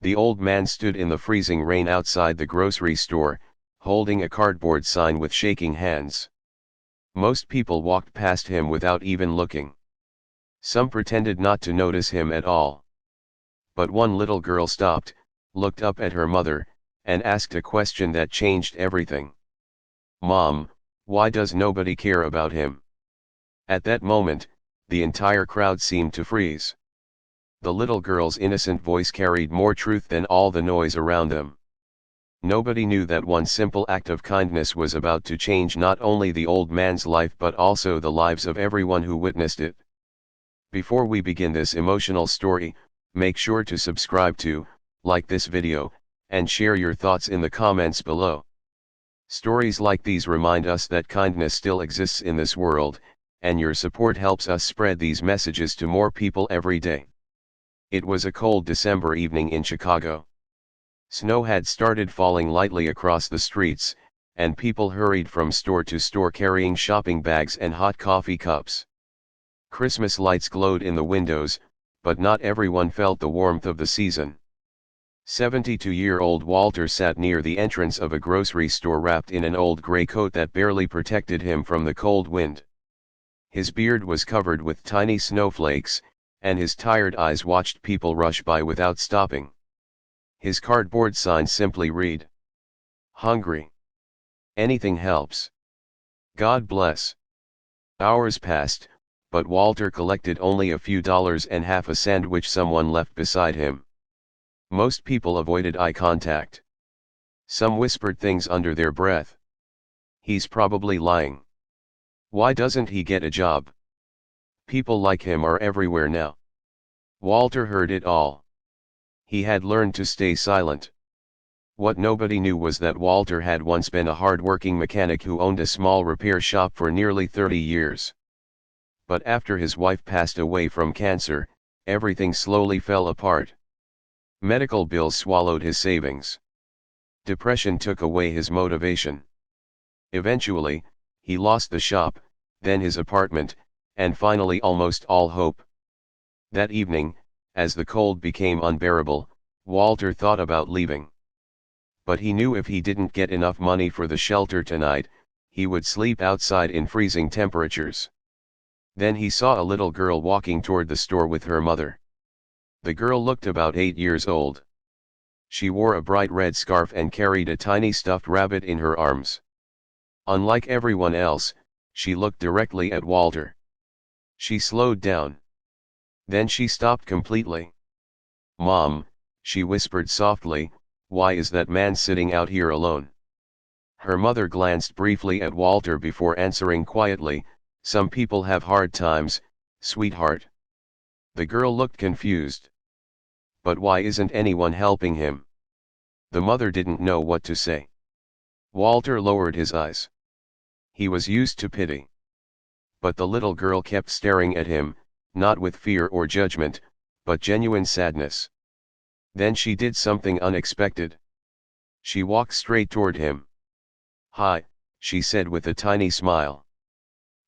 The old man stood in the freezing rain outside the grocery store, holding a cardboard sign with shaking hands. Most people walked past him without even looking. Some pretended not to notice him at all. But one little girl stopped, looked up at her mother, and asked a question that changed everything. "Mom, why does nobody care about him?" At that moment, the entire crowd seemed to freeze. The little girl's innocent voice carried more truth than all the noise around them. Nobody knew that one simple act of kindness was about to change not only the old man's life but also the lives of everyone who witnessed it. Before we begin this emotional story, make sure to subscribe to, like this video, and share your thoughts in the comments below. Stories like these remind us that kindness still exists in this world, and your support helps us spread these messages to more people every day. It was a cold December evening in Chicago. Snow had started falling lightly across the streets, and people hurried from store to store carrying shopping bags and hot coffee cups. Christmas lights glowed in the windows, but not everyone felt the warmth of the season. 72-year-old Walter sat near the entrance of a grocery store wrapped in an old gray coat that barely protected him from the cold wind. His beard was covered with tiny snowflakes, and his tired eyes watched people rush by without stopping. His cardboard sign simply read, "Hungry? Anything helps. God bless." Hours passed, but Walter collected only a few dollars and half a sandwich someone left beside him. Most people avoided eye contact. Some whispered things under their breath. "He's probably lying. Why doesn't he get a job? People like him are everywhere now." Walter heard it all. He had learned to stay silent. What nobody knew was that Walter had once been a hard-working mechanic who owned a small repair shop for nearly 30 years. But after his wife passed away from cancer, everything slowly fell apart. Medical bills swallowed his savings. Depression took away his motivation. Eventually, he lost the shop, then his apartment, and finally almost all hope. That evening, as the cold became unbearable, Walter thought about leaving. But he knew if he didn't get enough money for the shelter tonight, he would sleep outside in freezing temperatures. Then he saw a little girl walking toward the store with her mother. The girl looked about 8 years old. She wore a bright red scarf and carried a tiny stuffed rabbit in her arms. Unlike everyone else, she looked directly at Walter. She slowed down. Then she stopped completely. "Mom," she whispered softly, "why is that man sitting out here alone?" Her mother glanced briefly at Walter before answering quietly, "Some people have hard times, sweetheart." The girl looked confused. "But why isn't anyone helping him?" The mother didn't know what to say. Walter lowered his eyes. He was used to pity. But the little girl kept staring at him, not with fear or judgment, but genuine sadness. Then she did something unexpected. She walked straight toward him. "Hi," she said with a tiny smile.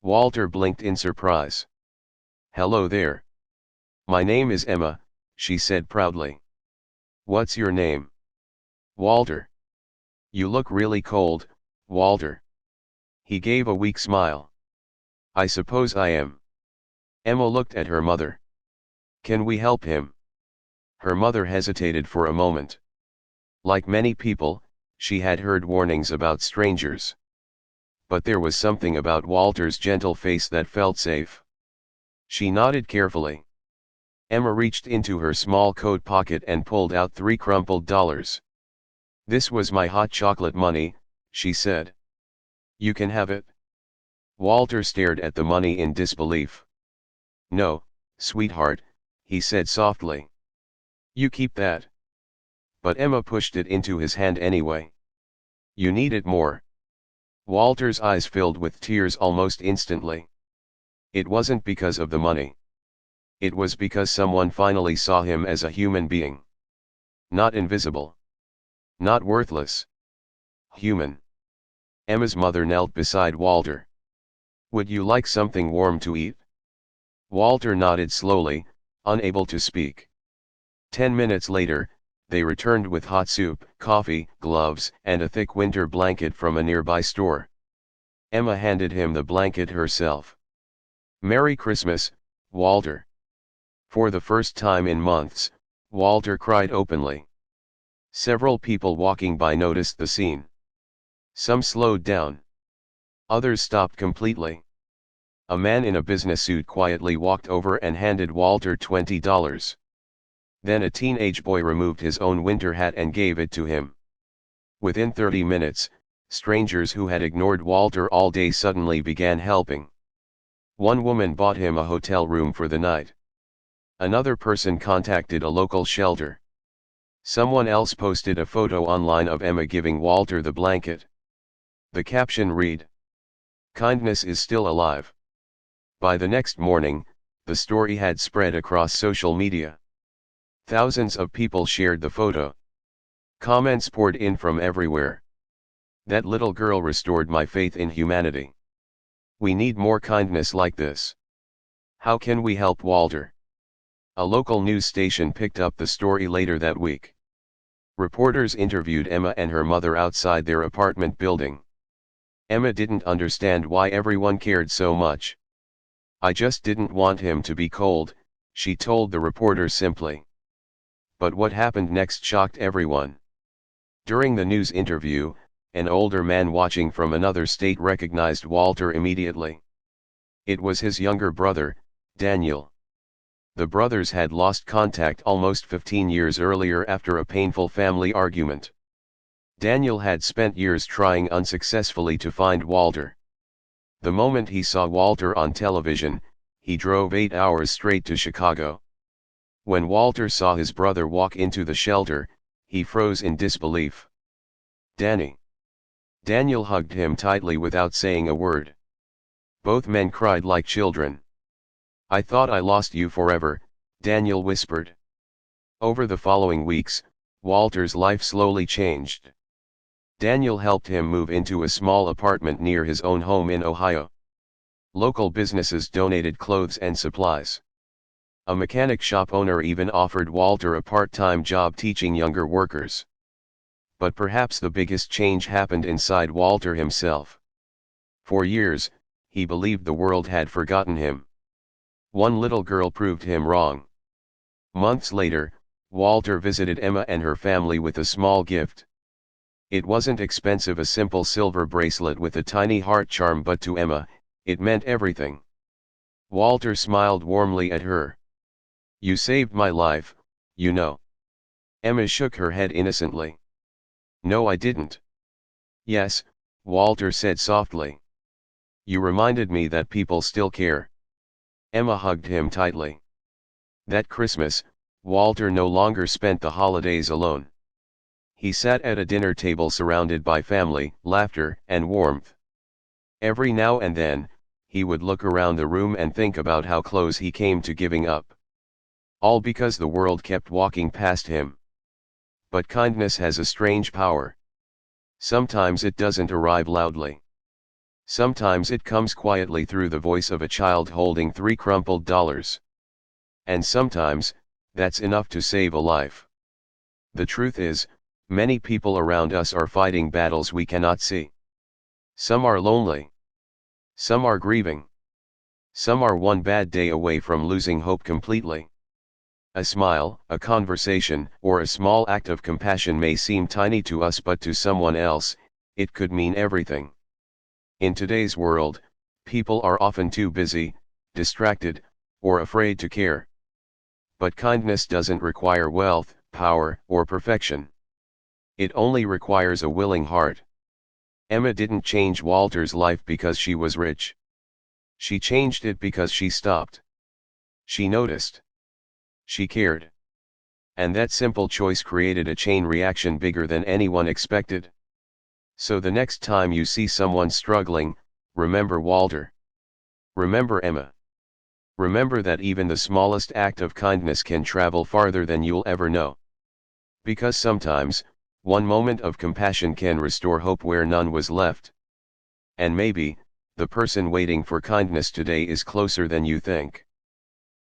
Walter blinked in surprise. "Hello there. My name is Emma," she said proudly. "What's your name?" "Walter." "You look really cold, Walter." He gave a weak smile. "I suppose I am." Emma looked at her mother. "Can we help him?" Her mother hesitated for a moment. Like many people, she had heard warnings about strangers. But there was something about Walter's gentle face that felt safe. She nodded carefully. Emma reached into her small coat pocket and pulled out 3 crumpled dollars. "This was my hot chocolate money," she said. "You can have it." Walter stared at the money in disbelief. "No, sweetheart," he said softly. "You keep that." But Emma pushed it into his hand anyway. "You need it more." Walter's eyes filled with tears almost instantly. It wasn't because of the money. It was because someone finally saw him as a human being. Not invisible. Not worthless. Human. Emma's mother knelt beside Walter. "Would you like something warm to eat?" Walter nodded slowly, unable to speak. 10 minutes later, They returned with hot soup, coffee, gloves, and a thick winter blanket from a nearby store. Emma handed him the blanket herself. "Merry Christmas, Walter." For the first time in months, Walter cried openly. Several people walking by noticed the scene. Some slowed down. Others stopped completely. A man in a business suit quietly walked over and handed Walter $20. Then a teenage boy removed his own winter hat and gave it to him. Within 30 minutes, strangers who had ignored Walter all day suddenly began helping. One woman bought him a hotel room for the night. Another person contacted a local shelter. Someone else posted a photo online of Emma giving Walter the blanket. The caption read, "Kindness is still alive." By the next morning, the story had spread across social media. Thousands of people shared the photo. Comments poured in from everywhere. "That little girl restored my faith in humanity. We need more kindness like this. How can we help Walter?" A local news station picked up the story later that week. Reporters interviewed Emma and her mother outside their apartment building. Emma didn't understand why everyone cared so much. "I just didn't want him to be cold," she told the reporter simply. But what happened next shocked everyone. During the news interview, an older man watching from another state recognized Walter immediately. It was his younger brother, Daniel. The brothers had lost contact almost 15 years earlier after a painful family argument. Daniel had spent years trying unsuccessfully to find Walter. The moment he saw Walter on television, he drove 8 hours straight to Chicago. When Walter saw his brother walk into the shelter, he froze in disbelief. "Danny." Daniel hugged him tightly without saying a word. Both men cried like children. "I thought I lost you forever," Daniel whispered. Over the following weeks, Walter's life slowly changed. Daniel helped him move into a small apartment near his own home in Ohio. Local businesses donated clothes and supplies. A mechanic shop owner even offered Walter a part-time job teaching younger workers. But perhaps the biggest change happened inside Walter himself. For years, he believed the world had forgotten him. One little girl proved him wrong. Months later, Walter visited Emma and her family with a small gift. It wasn't expensive, a simple silver bracelet with a tiny heart charm, but to Emma, it meant everything. Walter smiled warmly at her. "You saved my life, you know." Emma shook her head innocently. "No, I didn't." "Yes," Walter said softly. "You reminded me that people still care." Emma hugged him tightly. That Christmas, Walter no longer spent the holidays alone. He sat at a dinner table surrounded by family, laughter, and warmth. Every now and then, he would look around the room and think about how close he came to giving up. All because the world kept walking past him. But kindness has a strange power. Sometimes it doesn't arrive loudly. Sometimes it comes quietly through the voice of a child holding 3 crumpled dollars. And sometimes, that's enough to save a life. The truth is, many people around us are fighting battles we cannot see. Some are lonely. Some are grieving. Some are one bad day away from losing hope completely. A smile, a conversation, or a small act of compassion may seem tiny to us, but to someone else, it could mean everything. In today's world, people are often too busy, distracted, or afraid to care. But kindness doesn't require wealth, power, or perfection. It only requires a willing heart. Emma didn't change Walter's life because she was rich. She changed it because she stopped. She noticed. She cared. And that simple choice created a chain reaction bigger than anyone expected. So the next time you see someone struggling, remember Walter. Remember Emma. Remember that even the smallest act of kindness can travel farther than you'll ever know. Because sometimes, one moment of compassion can restore hope where none was left. And maybe, the person waiting for kindness today is closer than you think.